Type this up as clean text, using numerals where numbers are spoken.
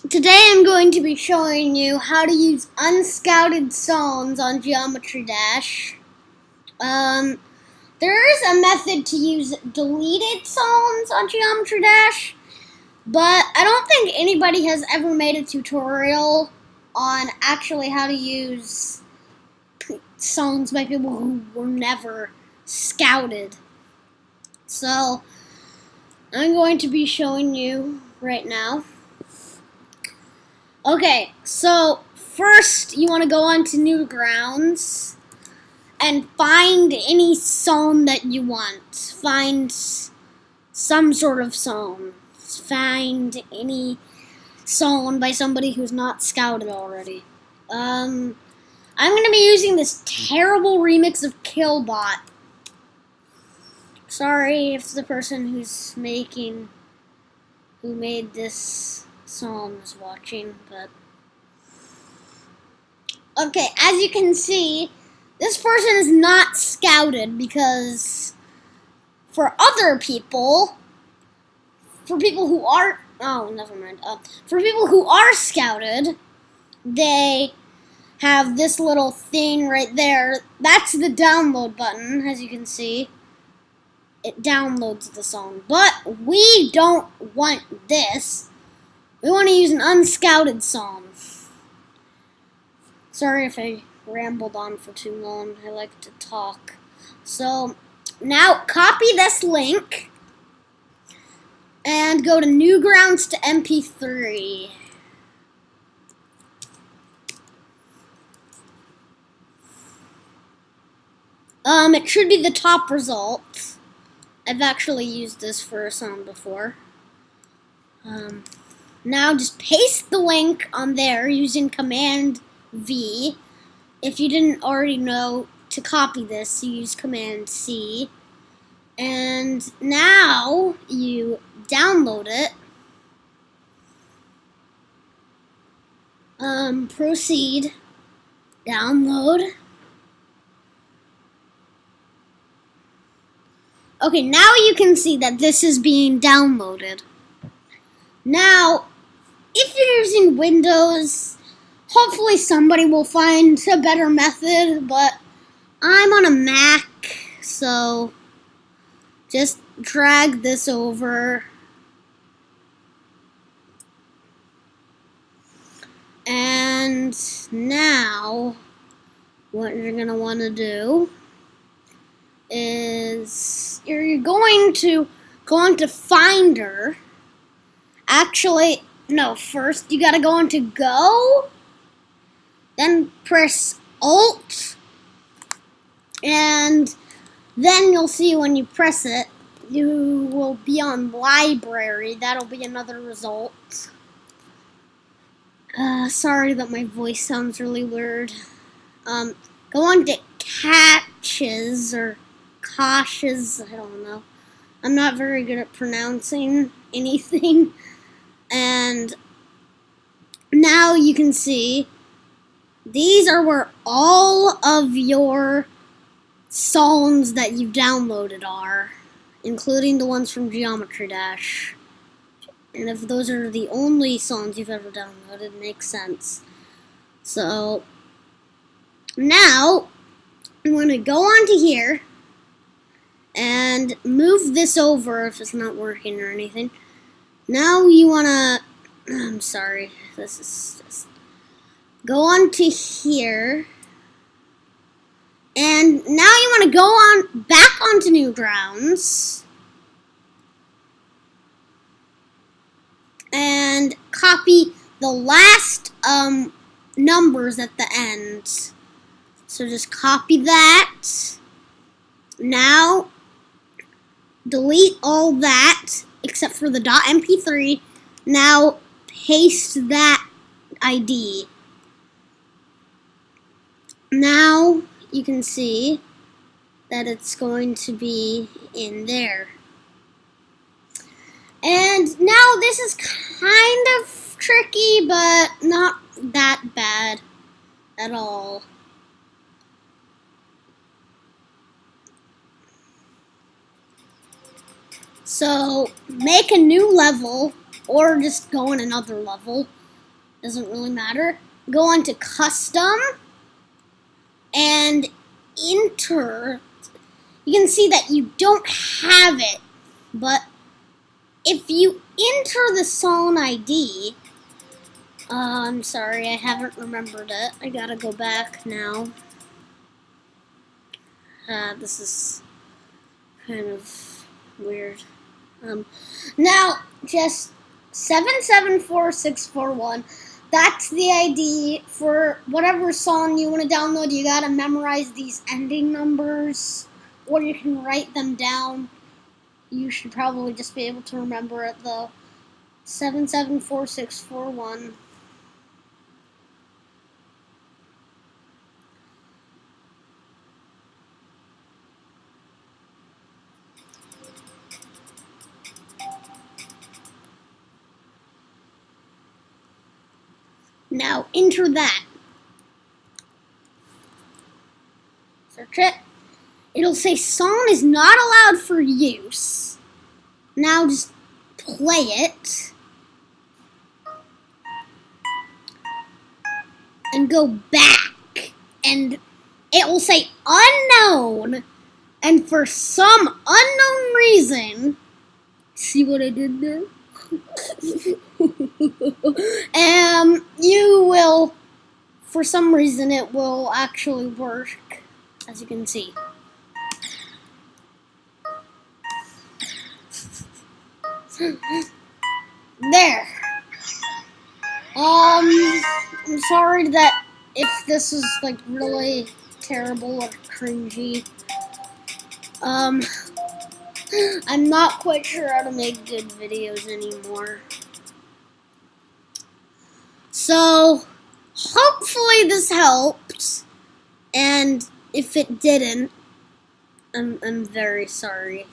Today I'm going to be showing you how to use unscouted songs on Geometry Dash. There is a method to use deleted songs on Geometry Dash, but I don't think anybody has ever made a tutorial on actually how to use songs by people who were never scouted. So I'm going to be showing you right now. Okay, so first you want to go on to Newgrounds and find any song that you want. Find some sort of song. Find any song by somebody who's not scouted already. I'm going to be using this terrible remix of Killbot. Sorry if the person who made this song is watching, but okay, as you can see, this person is not scouted because for other people, for people who are, for people who are scouted, they have this little thing right there. That's the download button, as you can see. It downloads the song, but we don't want this. We want to use an unscouted song. Sorry if I rambled on for too long. I like to talk. So, now copy this link and go to Newgrounds to MP3. It should be the top result. I've actually used this for a song before. Now just paste the link on there using Command V. If you didn't already know to copy this, you use Command C. And now you download it. Proceed. Download. Okay, now you can see that this is being downloaded. Now, if you're using Windows, hopefully somebody will find a better method, but I'm on a Mac, so just drag this over. And now, what you're going to want to do is you're going to go onto Finder. Actually, no, first you gotta go onto Go, then press Alt, and then you'll see when you press it, you will be on Library. That'll be another result. Sorry that my voice sounds really weird. Go on to Caches or Caches, I don't know. I'm not very good at pronouncing anything. And now you can see these are where all of your songs that you've downloaded are, including the ones from Geometry Dash. And if those are the only songs you've ever downloaded, it makes sense. So now I'm going to go on to here and move this over if it's not working or anything. Now you want to, I'm sorry, this is just, go on to here, and now you want to go on back onto Newgrounds, and copy the last numbers at the end. So just copy that. Now, delete all that except for the .mp3. Now paste that ID. Now you can see that it's going to be in there. And now this is kind of tricky, but not that bad at all. So make a new level, or just go in another level. doesn't really matter. Go on to custom and enter. You can see that you don't have it, but if you enter the song ID, I'm sorry, I haven't remembered it. I gotta go back now. This is kind of weird. Now, just 774641. That's the ID for whatever song you want to download. You gotta memorize these ending numbers, or you can write them down. You should probably just be able to remember it though. 774641. Now enter that. Search it. It'll say song is not allowed for use. Now just play it. And go back. And it will say unknown. And for some unknown reason, see what I did there? You will, for some reason, it will actually work, as you can see. There. I'm sorry that if this is like really terrible or cringy. I'm not quite sure how to make good videos anymore. So, hopefully this helped, and if it didn't, I'm very sorry.